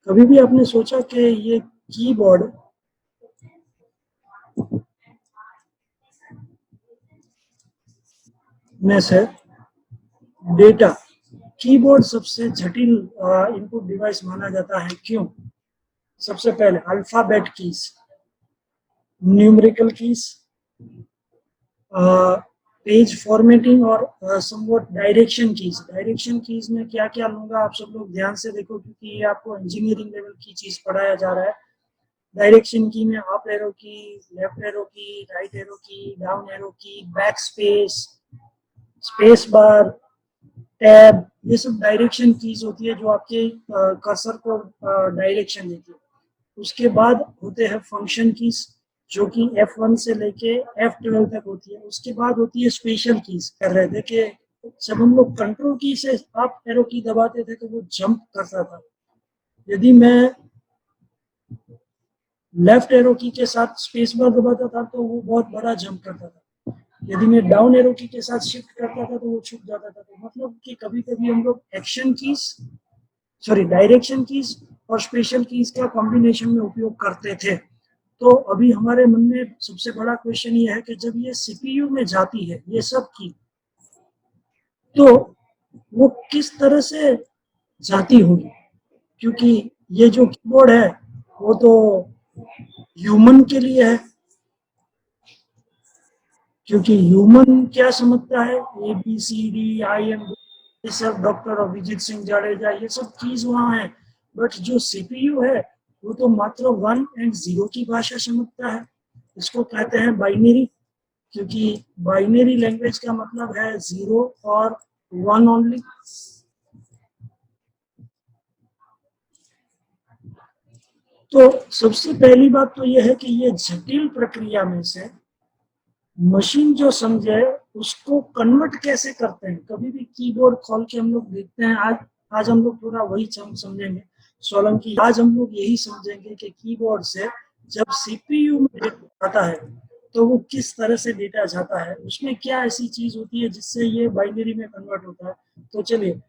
कभी भी आपने सोचा कि ये कीबोर्ड में से डेटा, कीबोर्ड सबसे जटिल इनपुट डिवाइस माना जाता है, क्यों? सबसे पहले alphabet keys, numerical keys, page formatting और समवॉट डायरेक्शन कीज में क्या क्या लूंगा आप सब लोग ध्यान से देखो, क्योंकि ये आपको इंजीनियरिंग लेवल की चीज पढ़ाया जा रहा है। डायरेक्शन की में अप एरो की, लेफ्ट एरो की, राइट एरो की, डाउन एरो की, back space, space bar, tab, ये सब डायरेक्शन कीज होती है जो आपके कर्सर को डायरेक्शन देती है। उसके बाद होते हैं फंक्शन कीज जो कि F1 से लेके F12 तक होती है। उसके बाद होती है स्पेशल कीज। कर रहे थे कि जब हम लोग कंट्रोल की से अप एरो की दबाते थे तो वो जंप करता था। यदि मैं लेफ्ट एरो की के साथ स्पेस बार दबाता था तो वो बहुत बड़ा जंप करता था। यदि मैं डाउन एरो की के साथ शिफ्ट करता था तो वो छुप जाता था। तो मतलब कि कभी कभी हम लोग action keys, sorry direction keys और स्पेशल कीज का कॉम्बिनेशन में उपयोग करते थे। तो अभी हमारे मन में सबसे बड़ा क्वेश्चन ये है कि जब ये सीपीयू में जाती है ये सब की, तो वो किस तरह से जाती होगी, क्योंकि ये जो कीबोर्ड है वो तो ह्यूमन के लिए है। क्योंकि ह्यूमन क्या समझता है, ABCD, IM, ये सब डॉक्टर अभिजीत सिंह जाडेजा ये सब चीज वहां है। बट जो सीपीयू है वो तो मात्र 1 और 0 की भाषा समझता है। इसको कहते हैं बाइनरी, क्योंकि बाइनरी लैंग्वेज का मतलब है 0 और 1 ओनली। तो सबसे पहली बात तो यह है कि ये जटिल प्रक्रिया में से मशीन जो समझे उसको कन्वर्ट कैसे करते हैं। कभी भी कीबोर्ड खोल के हम लोग देखते हैं। आज हम लोग थोड़ा वही समझेंगे सोलंकी। आज हम लोग यही समझेंगे कि कीबोर्ड से जब सीपीयू में डेटा आता है तो वो किस तरह से डेटा जाता है, उसमें क्या ऐसी चीज होती है जिससे ये बाइनरी में कन्वर्ट होता है। तो चलिए,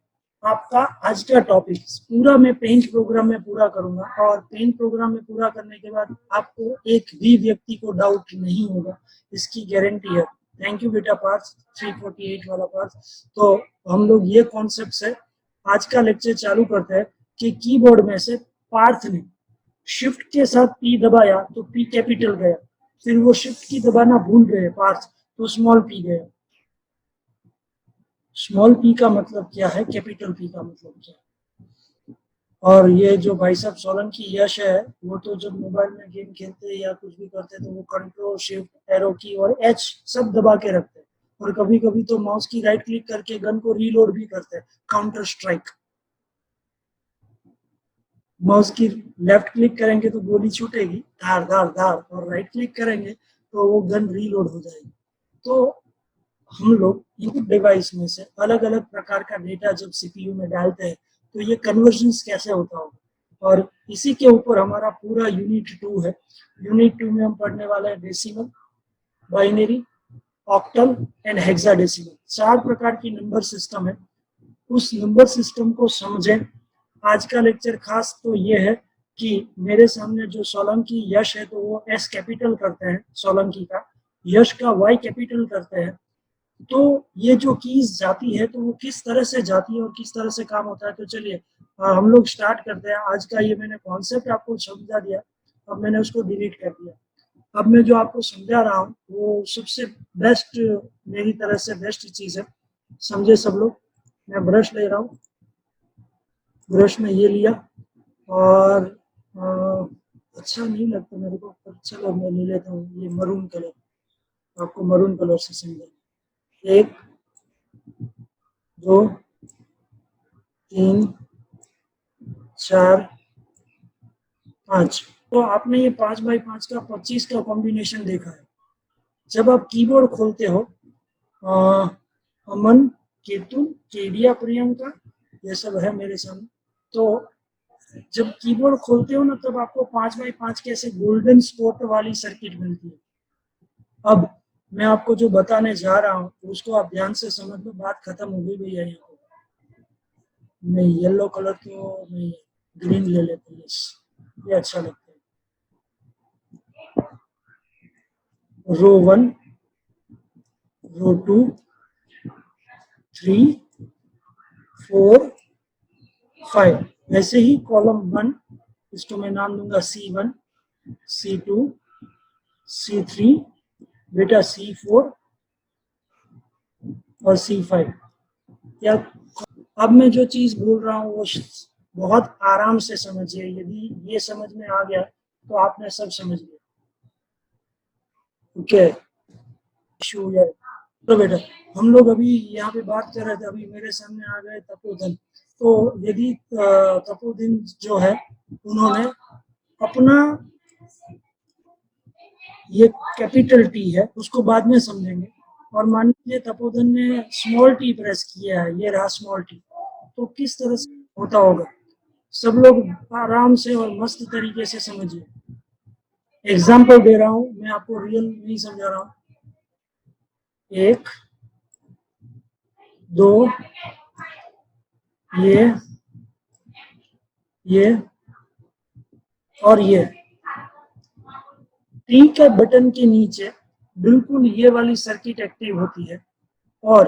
आपका आज का टॉपिक पूरा मैं पेंट प्रोग्राम में पूरा करूंगा, और पेंट प्रोग्राम में पूरा करने के बाद आपको एक भी व्यक्ति को डाउट नहीं होगा, इसकी गारंटी है। थैंक यू बेटा पार्थ, 348 वाला पार्थ। तो हम लोग ये कॉन्सेप्ट से आज का लेक्चर चालू करते हैं कि कीबोर्ड में से पार्थ ने शिफ्ट के साथ पी दबाया तो पी कैपिटल गया, फिर वो शिफ्ट की दबाना भूल गए पार्थ, तो स्मॉल पी गया। स्मॉल पी का मतलब क्या है, कैपिटल पी का मतलब क्या है। और ये जो भाई साहब सोलंकी यश है, वो तो जब मोबाइल में गेम खेलते हैं या कुछ भी करते हैं तो वो कंट्रोल शिफ्ट एरो की और H सब दबा के रखते हैं। और कभी कभी तो माउस की राइट क्लिक करके गन को रीलोड भी करते हैं, काउंटर स्ट्राइक। माउस की लेफ्ट क्लिक करेंगे तो गोली छूटेगी धार धार धार, और राइट क्लिक करेंगे तो वो गन रीलोड हो जाएगी। तो हम लोग इनपुट डिवाइस में से अलग अलग प्रकार का डेटा जब सीपीयू में डालते हैं तो ये कन्वर्जन कैसे होता होगा, और इसी के ऊपर हमारा पूरा यूनिट 2 है। यूनिट 2 में हम पढ़ने वाले हैं decimal, binary, octal and hexadecimal. 4 प्रकार की नंबर सिस्टम है। उस नंबर सिस्टम को समझें। आज का लेक्चर खास तो ये है कि मेरे सामने जो सोलंकी यश है तो वो S कैपिटल करते हैं, सोलंकी का यश का Y कैपिटल करते हैं। तो ये जो कीज जाती है तो वो किस तरह से जाती है और किस तरह से काम होता है। तो चलिए हम लोग स्टार्ट करते हैं। आज का ये मैंने कॉन्सेप्ट आपको समझा दिया, अब मैंने उसको डिलीट कर दिया। अब मैं जो आपको समझा रहा हूँ वो सबसे बेस्ट, मेरी तरह से बेस्ट चीज है। समझे सब लोग। मैं ब्रश ले रहा हूँ, ब्रश में ये लिया, और अच्छा नहीं लगता मेरे को, पर चलो मैं ले लेता हूँ ये मरून कलर, आपको मरून कलर से समझा। 1 2 3 4 5। तो आपने ये 5x5 का 25 का कॉम्बिनेशन देखा है। जब आप कीबोर्ड खोलते हो, अमन, केतु, केडिया, प्रियंका, ये सब है मेरे सामने। तो जब कीबोर्ड खोलते हो ना तब आपको 5x5 के ऐसे गोल्डन स्पॉट वाली सर्किट मिलती है। अब मैं आपको जो बताने जा रहा हूँ उसको आप ध्यान से समझ लो, बात खत्म हो गई भैया। यहाँ नहीं, येलो कलर तो नहीं है। ग्रीन ले लेते हैं, ये अच्छा लगता है। रो 1, रो 2, 3, 4, 5। वैसे ही कॉलम 1, इसको मैं नाम दूंगा C1, C2, C3, बेटा C4 और C5। या अब मैं जो चीज बोल रहा हूँ वो बहुत आराम से समझिए, यदि ये समझ में आ गया तो आपने सब समझ लिया। ओके तो बेटा हम लोग अभी यहाँ पे बात कर रहे थे, अभी मेरे सामने आ गए तपोधन। तो यदि तपोधन जो है उन्होंने अपना ये कैपिटल टी है उसको बाद में समझेंगे, और मान लीजिए तपोधन ने स्मॉल टी प्रेस किया है, ये रहा स्मॉल टी, तो किस तरह से होता होगा सब लोग आराम से और मस्त तरीके से समझिए। एग्जाम्पल दे रहा हूं मैं आपको, रियल नहीं समझा रहा हूं। 1, 2, ये और ये टी के बटन के नीचे बिल्कुल ये वाली सर्किट एक्टिव होती है, और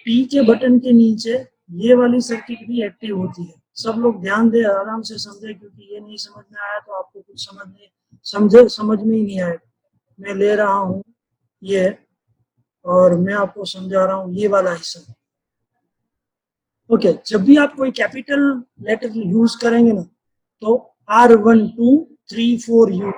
पी के बटन के नीचे ये वाली सर्किट भी एक्टिव होती है। सब लोग ध्यान दे, आराम से समझे, क्योंकि ये नहीं समझ में आया तो आपको कुछ समझ में ही नहीं आएगा। मैं ले रहा हूँ ये और मैं आपको समझा रहा हूँ ये वाला हिस्सा। ओके, जब भी आप कोई कैपिटल लेटर यूज करेंगे ना तो R1 2 3 4 यू।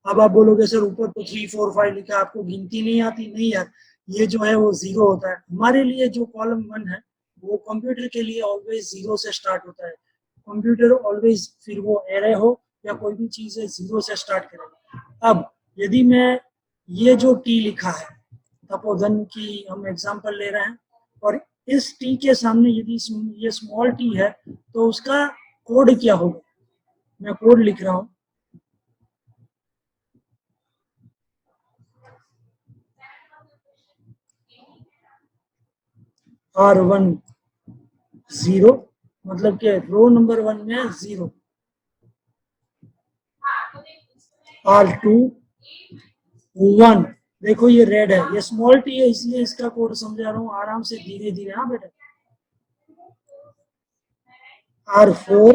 अब आप बोलोगे सर ऊपर तो 3 4 5 लिखा है, आपको गिनती नहीं आती? नहीं यार, ये जो है वो जीरो होता है। हमारे लिए जो कॉलम 1 है वो कंप्यूटर के लिए ऑलवेज जीरो से स्टार्ट होता है। कंप्यूटर ऑलवेज, फिर वो एरे हो या कोई भी चीज है, जीरो से स्टार्ट करेगा। अब यदि मैं ये जो टी लिखा है, तपोधन की हम एग्जांपल ले रहे हैं, और इस टी के सामने यदि ये स्मॉल टी है तो उसका कोड क्या होगा? मैं कोड लिख रहा हूं, R1 0, मतलब कि रो नंबर 1 में 0। R2 1, देखो ये रेड है, ये स्मॉल टी है इसलिए इसका कोड समझा रहा हूँ, आराम से धीरे धीरे। हाँ बेटा। R4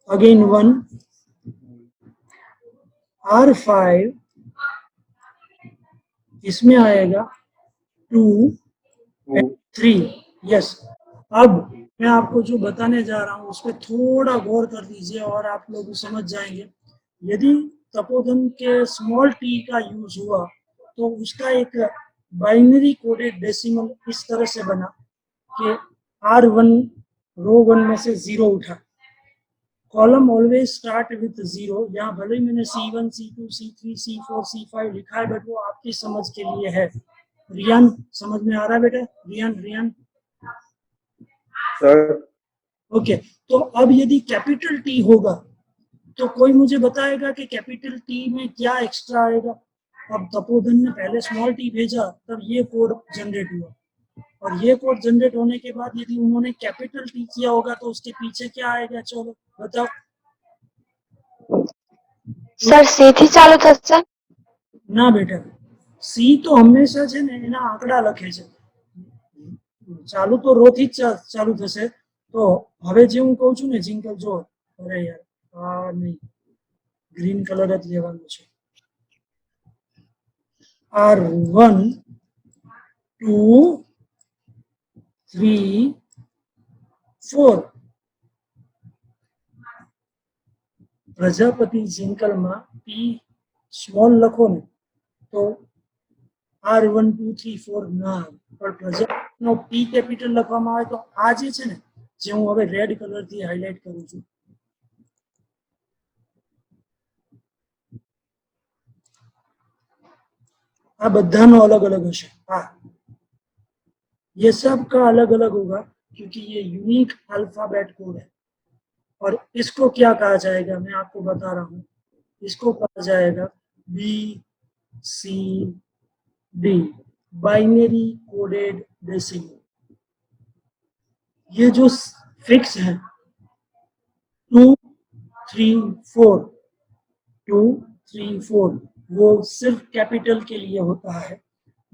अगेन 1, R5 इसमें आएगा 2 एंड 3। यस। अब मैं आपको जो बताने जा रहा हूँ उस पर थोड़ा गौर कर लीजिए और आप लोग समझ जाएंगे। यदि तपोधन के स्मॉल टी का यूज हुआ तो उसका एक बाइनरी कोडेड डेसिमल इस तरह से बना कि R1 रो 1 में से 0 उठा। Column always start with 0। यहाँ भले ही मैंने C1 C2 C3 C4 C5 लिखा है, बट वो आपकी समझ के लिए है। रियान समझ में आ रहा है बेटा? रियान सर। ओके, तो अब यदि कैपिटल टी होगा तो कोई मुझे बताएगा कि कैपिटल टी में क्या एक्स्ट्रा आएगा? अब तपोधन ने पहले स्मॉल टी भेजा, तब ये कोड जनरेट हुआ, और ये कोड जनरेट होने के बाद यदि उन्होंने कैपिटल टी किया होगा तो उसके पीछे क्या आएगा? चलो बताओ। सर सी थी चालू થશે? ના બેટા, સી તો હંમેશા છે ને એના આંકડા લખે છે, ચાલુ તો રો થી જ ચાલુ થશે। તો હવે જે હું કહું છું ને જિંકલ, જો અરે યાર આ નહીં, ગ્રીન કલર જ લેવાનું છે। R1 2 3 4 પ્રજાપતિ જિંકલમાં P સ્મોલ લખો ને તો R1 2 3 4 ના આવે, પણ પ્રજાપતિનો P કેપિટલ લખવામાં આવે તો આ જે છે ને, જે હું હવે રેડ કલરથી હાઇલાઇટ કરું છું, આ બધાનો अलग अलग હશે। हाँ, ये सब का अलग अलग होगा क्योंकि ये यूनिक अल्फाबेट कोड है। और इसको क्या कहा जाएगा मैं आपको बता रहा हूँ, इसको कहा जाएगा BCD, बाइनरी कोडेड डेसिमल। ये जो फिक्स है 2 3 4 2 3 4 वो सिर्फ कैपिटल के लिए होता है।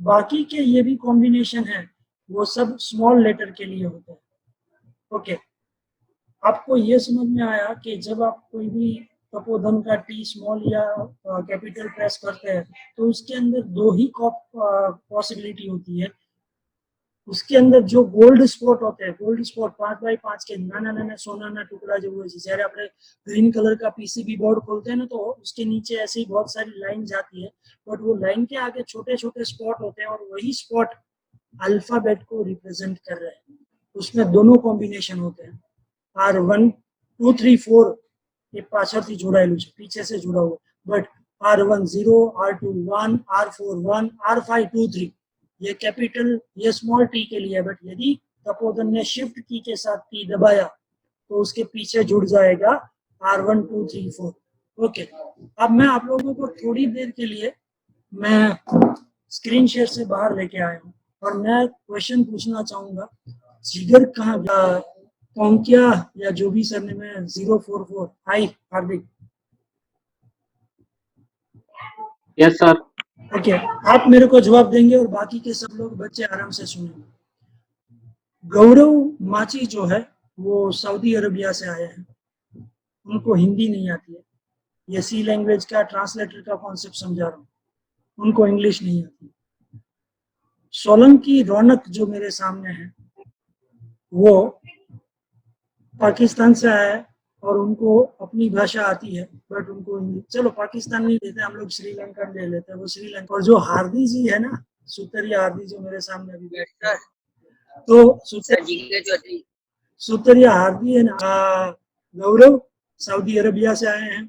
बाकी के ये भी कॉम्बिनेशन है वो सब स्मॉल लेटर के लिए होता है। ओके, आपको ये समझ में आया कि जब आप कोई भी तपोधन का टी स्मॉल या कैपिटल प्रेस करते हैं तो उसके अंदर दो ही पॉसिबिलिटी होती है। उसके अंदर जो गोल्ड स्पॉट होते हैं, गोल्ड स्पॉट 5x5 के नाना नाना सोना टुकड़ा जो हुए जैसे आपने ग्रीन कलर का पीसीबी बोर्ड खोलते हैं ना तो उसके नीचे ऐसे ही बहुत सारी लाइन जाती है, बट वो लाइन के आगे छोटे छोटे स्पॉट होते हैं और वही स्पॉट अल्फाबेट को रिप्रेजेंट कर रहे हैं। उसमें दोनों कॉम्बिनेशन होते हैं, R1 2 3 4 એ પાછળથી જોડાયેલું છે, પીછે से जुड़ा हुआ, but R1 0 R2 1 R4 1 R5 2 3 ये कैपिटल ये स्मॉल टी के लिए है। बट यदि तपोधन ने शिफ्ट की के साथ टी दबाया तो उसके पीछे जुड़ जाएगा R1 2 3 4। ओके, अब मैं आप लोगों को थोड़ी देर के लिए मैं स्क्रीन शेयर से बाहर लेके आया हूँ और मैं क्वेश्चन पूछना चाहूंगा। जिगर कहाँ गया, क्या या जो भी सरनेम है 044। Hi Hardik. Yes sir. Okay, आप मेरे को जवाब देंगे और बाकी के सब लोग बच्चे आराम से सुनेंगे। गौरव माची जो है वो सऊदी अरबिया से आए हैं, उनको हिंदी नहीं आती है। ये सी लैंग्वेज का ट्रांसलेटर का कॉन्सेप्ट समझा रहा हूँ, उनको इंग्लिश नहीं आती। सोलंकी रौनक जो मेरे सामने है वो पाकिस्तान से आया है और उनको अपनी भाषा आती है, बट उनको चलो पाकिस्तान नहीं लेते हम लोग, श्रीलंका ले लेते हैं, वो श्रीलंका। और जो हार्दी जी है ना, सुतरिया हार्दी जो मेरे सामने अभी बैठता है, तो सुतरिया हार्दी है ना, गौरव सऊदी अरबिया से आए हैं,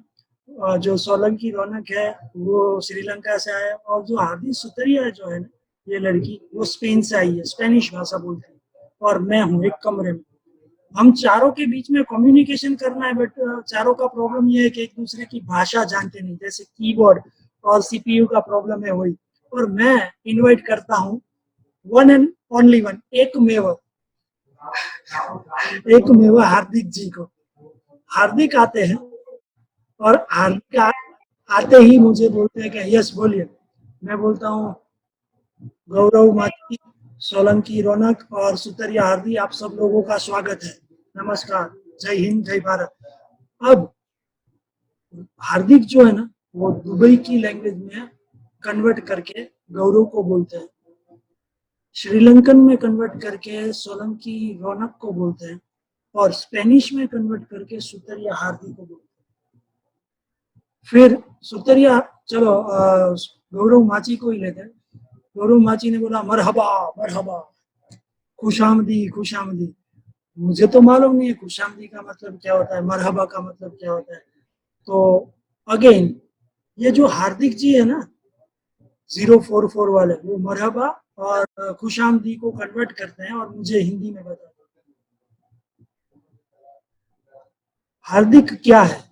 जो सोलंकी रौनक है वो श्रीलंका से आया है, और जो हार्दी सुतरिया जो है ना ये लड़की वो स्पेन से आई है, स्पेनिश भाषा बोलती है, और मैं हूँ एक कमरे में। हम चारों के बीच में कम्युनिकेशन करना है, बट चारों का प्रॉब्लम ये है कि एक दूसरे की भाषा जानते नहीं, जैसे कीबोर्ड और सीपीयू का प्रॉब्लम है वही। और मैं इनवाइट करता हूँ वन एंड ओनली वन, एक मेवा हार्दिक जी को। हार्दिक आते हैं और हार्दिक आते ही मुझे बोलते हैं कि यस बोलिए। मैं बोलता हूँ गौरव माची, सोलंकी रौनक और सुतरिया हार्दी, आप सब लोगों का स्वागत है, नमस्कार, जय हिंद जय भारत। अब हार्दिक जो है ना वो दुबई की लैंग्वेज में कन्वर्ट करके गौरव को बोलते हैं, श्रीलंकन में कन्वर्ट करके सोलंकी रौनक को बोलते हैं, और स्पेनिश में कन्वर्ट करके सुतरिया हार्दी को बोलते हैं। फिर सुतरिया, चलो गौरव माची को ही लेते हैं। गौरव माची ने बोला मरहबा मरहबा, खुशामदी खुशामदी। मुझे तो मालूम नहीं है खुशामदी का मतलब क्या होता है, मरहबा का मतलब क्या होता है। तो अगेन ये जो हार्दिक जी है ना 044 वाले, वो मरहबा और खुशामदी को कन्वर्ट करते हैं और मुझे हिंदी में बताते हैं हार्दिक क्या है।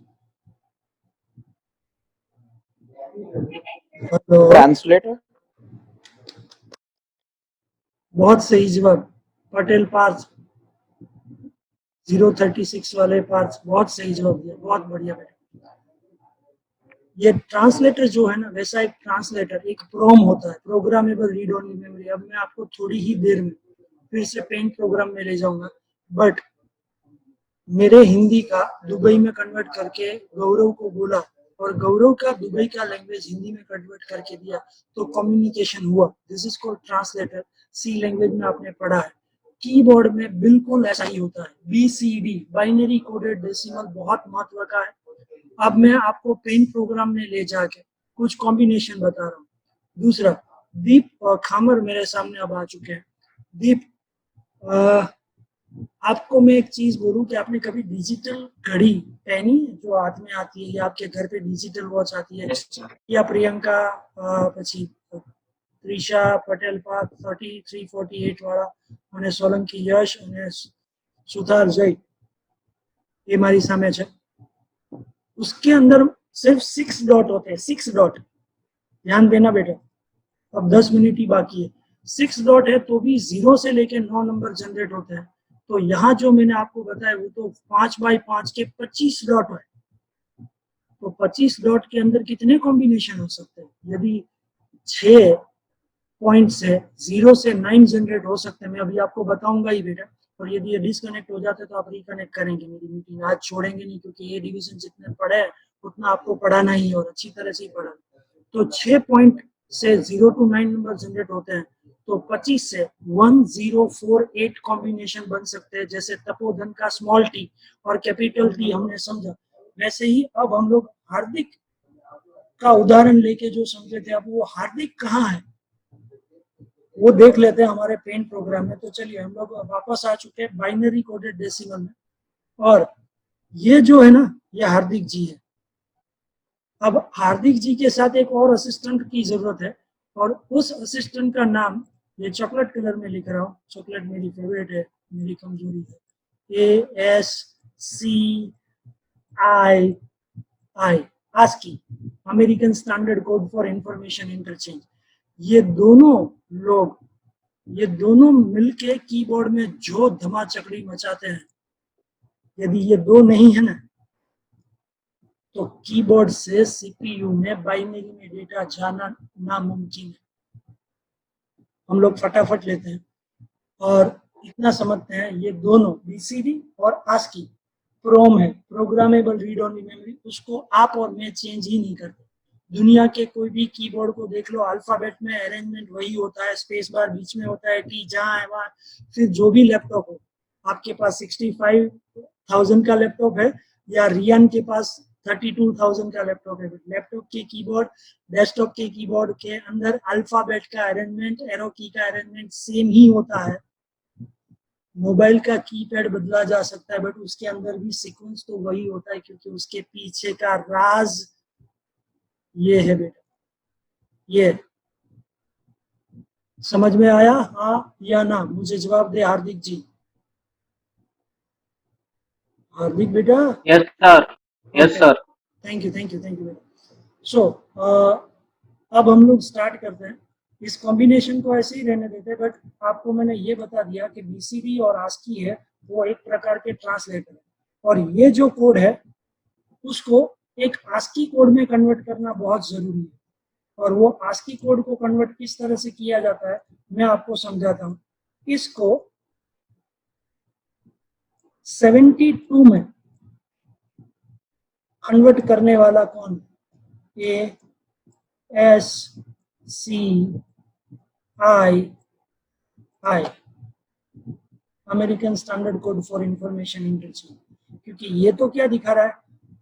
ट्रांसलेटर। बहुत सही जवाब पटेल पार्थ, 036 वाले पार्थ, बहुत सही जवाब दिया, बहुत बढ़िया बेटा। ये ट्रांसलेटर जो है ना, वैसा एक ट्रांसलेटर एक प्रोम होता है, प्रोग्रामेबल रीड ओनली मेमोरी। अब मैं आपको थोड़ी ही देर में फिर से पेंट प्रोग्राम में ले जाऊंगा, बट मेरे हिंदी का दुबई में कन्वर्ट करके गौरव को बोला और गौरव का दुबई का लैंग्वेज हिंदी में कन्वर्ट करके दिया, तो कम्युनिकेशन हुआ। This is called translator. C language में आपने पढ़ा है, कीबोर्ड में बिल्कुल ऐसा ही होता है, BCD बाइनरी कोडेड डेसिमल बहुत महत्व का है। अब मैं आपको पेंट प्रोग्राम में ले जाके कुछ कॉम्बिनेशन बता रहा हूँ। दूसरा, दीप और खामर मेरे सामने अब आ चुके हैं। दीप, आपको मैं एक चीज बोलूं कि आपने कभी डिजिटल घड़ी पहनी है जो हाथ में आती है, या आपके घर पे डिजिटल वॉच आती है? या प्रियंका, પછી ત્રિષા પટેલ પાર્થ 3348 वाला, અને સોલંકી यश અને સુથાર જય, ये हमारी सामने है। उसके अंदर सिर्फ 6 डॉट होते हैं, 6 डॉट, ध्यान देना बेटा, अब 10 मिनट ही बाकी है। 6 डॉट है तो भी 0 से लेके 9 नंबर जनरेट होते हैं, तो यहाँ जो मैंने आपको बताया वो तो 5 बाई 5 के 25 डॉट है। तो 25 डॉट के अंदर कितने कॉम्बिनेशन हो सकते हैं? यदि 6 पॉइंट से 0 से 9 जनरेट हो सकते हैं, मैं अभी आपको बताऊंगा ही बेटा। और यदि ये डिसकनेक्ट हो जाते तो आप रिकनेक्ट करेंगे, मेरी मीटिंग आज छोड़ेंगे नहीं, क्योंकि ये डिवीजन जितने पढ़े हैं उतना आपको पढ़ाना ही है और अच्छी तरह से ही पढ़ाना। तो 6 पॉइंट से 0 to 9 नंबर जनरेट होते हैं, तो 25 से 1048 कॉम्बिनेशन बन सकते हैं। जैसे तपोधन का स्मॉल टी और कैपिटल टी हमने समझा, वैसे ही अब हम लोग हार्दिक का उदाहरण लेके जो समझे थे, अब वो हार्दिक कहाँ है वो देख लेते हैं हमारे पेन प्रोग्राम में। तो चलिए हम लोग वापस आ चुके हैं बाइनरी कोडेड डेसिमल में, और ये जो है ना, ये हार्दिक जी है। अब हार्दिक जी के साथ एक और असिस्टेंट की जरूरत है, और उस असिस्टेंट का नाम ये चॉकलेट कलर में लिख रहा हूँ, चॉकलेट मेरी फेवरेट है, मेरी कमजोरी है। ASCII, ASCII, American standard code for information interchange. ये दोनों मिलके कीबोर्ड में जो धमाचकड़ी मचाते हैं, यदि ये दो नहीं है ना, तो कीबोर्ड से सीपीयू में बाइनरी में डेटा जाना नामुमकिन है। हम लोग फटाफट लेते हैं और इतना समझते हैं, ये दोनों बीसीडी और आस्की प्रोम है, प्रोग्रामेबल रीड ओनली मेमोरी, उसको आप और मैं चेंज ही नहीं करते। दुनिया के कोई भी कीबोर्ड को देख लो, अल्फाबेट में अरेंजमेंट वही होता है, स्पेस बार बीच में होता है, टी जहाँ है वहाँ। फिर जो भी लैपटॉप हो, आपके पास 65,000 का लैपटॉप है या रियान के पास 32,000 का लैपटॉप है, लैपटॉप के कीबोर्ड, डेस्कटॉप के कीबोर्ड के अंदर अल्फाबेट का अरेंजमेंट, एरो की का अरेंजमेंट सेम ही होता है। मोबाइल का कीपैड बदला जा सकता है, बट उसके अंदर भी सीक्वेंस तो वही होता है, क्योंकि उसके पीछे का राज ये है बेटा। ये समझ में आया, हाँ या ना? मुझे जवाब दे हार्दिक जी। हार्दिक बेटा। Yes, sir. Yes, sir. Thank you बेटा। सो अब हम लोग स्टार्ट करते हैं। इस कॉम्बिनेशन को ऐसे ही रहने देते हैं, बट आपको मैंने ये बता दिया कि बीसीडी और आस्की है वो एक प्रकार के ट्रांसलेटर है, और ये जो कोड है उसको एक आस्की कोड में कन्वर्ट करना बहुत जरूरी है। और वो आस्की कोड को कन्वर्ट किस तरह से किया जाता है मैं आपको समझाता हूँ। इसको 72 में कन्वर्ट करने वाला कौन? ASCII, American standard code for information interchange. क्योंकि ये तो क्या दिखा रहा है,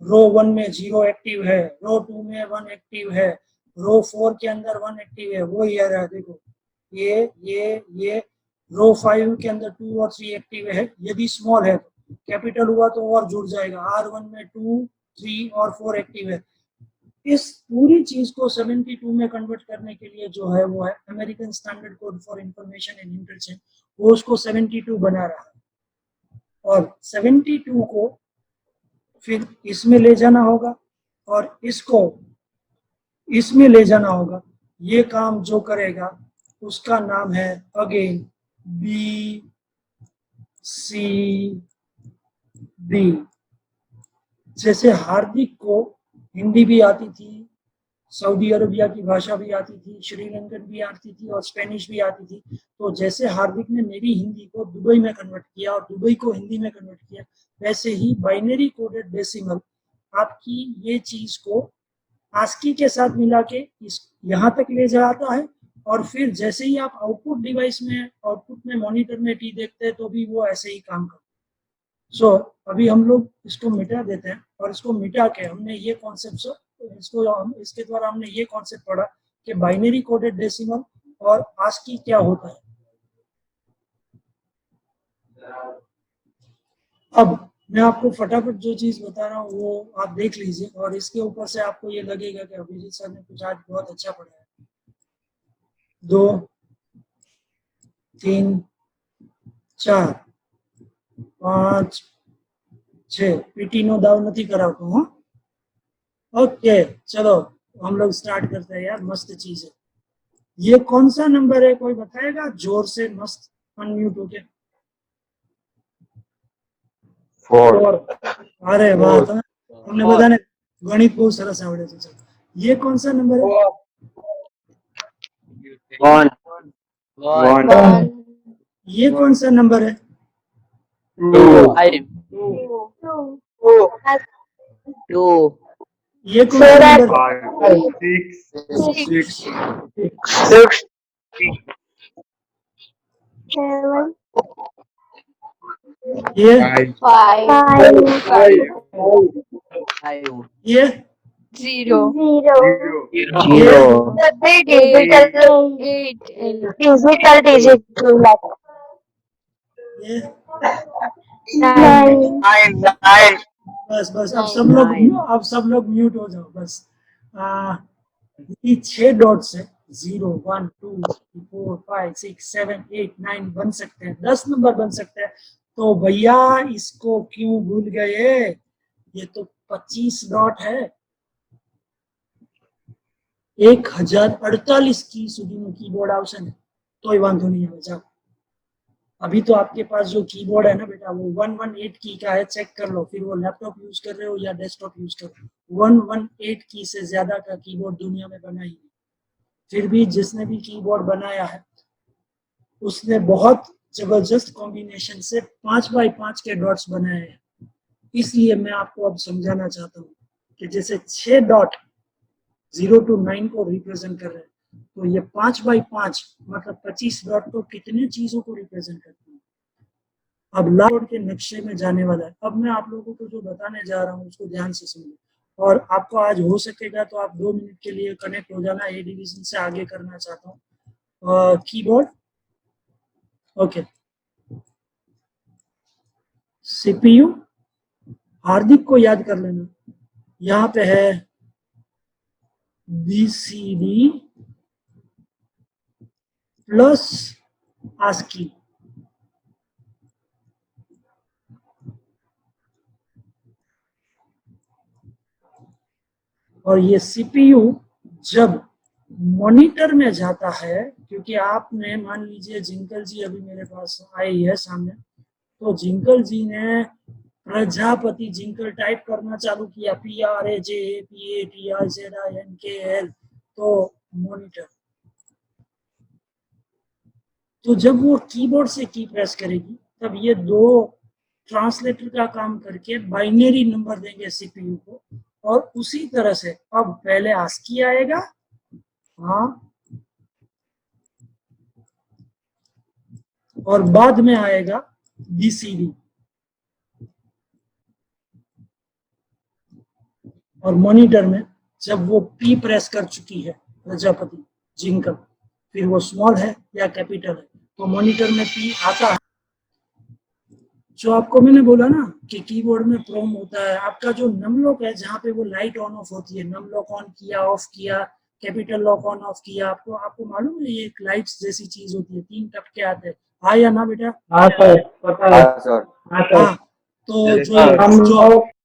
रो 1 में 0 एक्टिव है, रो 2 में 1 एक्टिव है, रो 4 के अंदर 1 एक्टिव है, वो ये रहा। देखो ये रो 5 के अंदर 2 और 3 एक्टिव है। यदि स्मॉल है तो कैपिटल हुआ तो और जुड़ जाएगा, R1 में 2, 3 और 4 एक्टिव है। इस पूरी चीज को 72 में कन्वर्ट करने के लिए जो है वो है American standard code for information and interchange, वो उसको 72 बना रहा है। और 72 को फिर इसमें ले जाना होगा और इसको इसमें ले जाना होगा। ये काम जो करेगा उसका नाम है अगेन BCD। जैसे हार्दिक को हिंदी भी आती थी, सऊदी अरबिया की भाषा भी आती थी, श्रीलंकन भी आती थी और स्पेनिश भी आती थी। तो जैसे हार्दिक ने मेरी हिंदी को दुबई में कन्वर्ट किया और दुबई को हिंदी में कन्वर्ट किया, वैसे ही बाइनरी कोडेड डेसिमल आपकी ये चीज को आस्की के साथ मिला के इस यहाँ तक ले जाता है। और फिर जैसे ही आप आउटपुट डिवाइस में, आउटपुट में मॉनिटर में टी देखते हैं तो भी वो ऐसे ही काम करता है। सो अभी हम लोग इसको मिटा देते हैं, और इसको मिटा के हमने ये कॉन्सेप्ट, इसके द्वारा हमने ये कॉन्सेप्ट पढ़ा कि बाइनरी कोडेड डेसिमल और आस्की क्या होता है। अब मैं आपको फटाफट जो चीज बता रहा हूँ वो आप देख लीजिए, और इसके ऊपर से आपको ये लगेगा कि अभिजीत सर ने कुछ आज बहुत अच्छा पढ़ाया है। 2 3 4 5 6 पीटी नो दाव नहीं कराता हूँ। ओके चलो हम लोग स्टार्ट करते हैं यार, मस्त चीज है। ये कौन सा नंबर है कोई बताएगा जोर से, मस्त अनम्यूट हो गया। 4 अरे वाह, તમને બધાને ગણિત બહુ સરસ આવડે છે. ચલો, ये कौन सा नंबर है? 1 1 ये कौन सा नंबर है? 2 ये कौन सा नंबर है? 5 6 ये 5 ये 0 0 डिजिटल डिजिट ये 9 बस अब सब लोग म्यूट हो जाओ बस. ये 6 डॉट्स है. 0 1 2 3 4 5 6 7 8 9 बन सकते हैं, 10 नंबर बन सकते हैं. तो भैया इसको क्यों भूल गए? ये तो 25 डॉट है. 1048 की સુધીનું कीबोर्ड આવશે ને તોય વાંધો નહીં આવે. જાઓ, अभी तो आपके पास जो कीबोर्ड है ना बेटा, वो 118 की का है. चेक कर लो, फिर वो लैपटॉप यूज कर रहे हो या डेस्कटॉप यूज कर रहे हो. 118 की से ज्यादा का कीबोर्ड दुनिया में बना ही नहीं. फिर भी जिसने भी कीबोर्ड बनाया है उसने बहुत जबरदस्त कॉम्बिनेशन से 5x5 के डॉट्स बनाए हैं. इसलिए मैं आपको अब समझाना चाहता हूँ कि जैसे 6 डॉट 0 to 9 को रिप्रेजेंट कर रहे हैं, तो ये 5x5 मतलब 25 डॉट को कितने चीजों को रिप्रेजेंट करते हैं. अब लाइट के नक्शे में जाने वाला है. अब मैं आप लोगों को जो बताने जा रहा हूँ उसको ध्यान से सुनिए, और आपको आज हो सकेगा तो आप 2 मिनट के लिए कनेक्ट हो जाना. ए डिवीजन से आगे करना चाहता हूँ. Keyboard, okay. सीपीयू, हार्दिक को याद कर लेना. यहाँ पे है BCD प्लस ASCII. और ये सीपीयू जब मॉनिटर में जाता है, क्योंकि आपने मान लीजिए जिंकल जी अभी मेरे पास आई है सामने, तो जिंकल जी ने प्रजापति जिंकल टाइप करना चालू किया, PRAJAPATIZINKL, तो मॉनिटर. तो जब वो कीबोर्ड से की प्रेस करेगी तब ये 2 ट्रांसलेटर का काम करके बाइनरी नंबर देंगे सीपीयू को. और उसी तरह से अब पहले ASCII आएगा, हाँ, और बाद में आएगा BCD. और मॉनिटर में जब वो P प्रेस कर चुकी है प्रजापति जिंकल, फिर वो स्मॉल है या कैपिटल है, तो मॉनिटर में P आता है. जो आपको मैंने बोला ना कि कीबोर्ड में प्रोम होता है, आपका जो नम लॉक है जहाँ पे वो लाइट ऑन ऑफ होती है, नम लॉक ऑन किया ऑफ किया, कैपिटल लॉक ऑन ऑफ किया, आपको मालूम है ये एक लाइट्स जैसी चीज होती है, 3 टपके आते हैं. हाँ या ना बेटा? हाँ सर, पता है सर हाँ. तो जो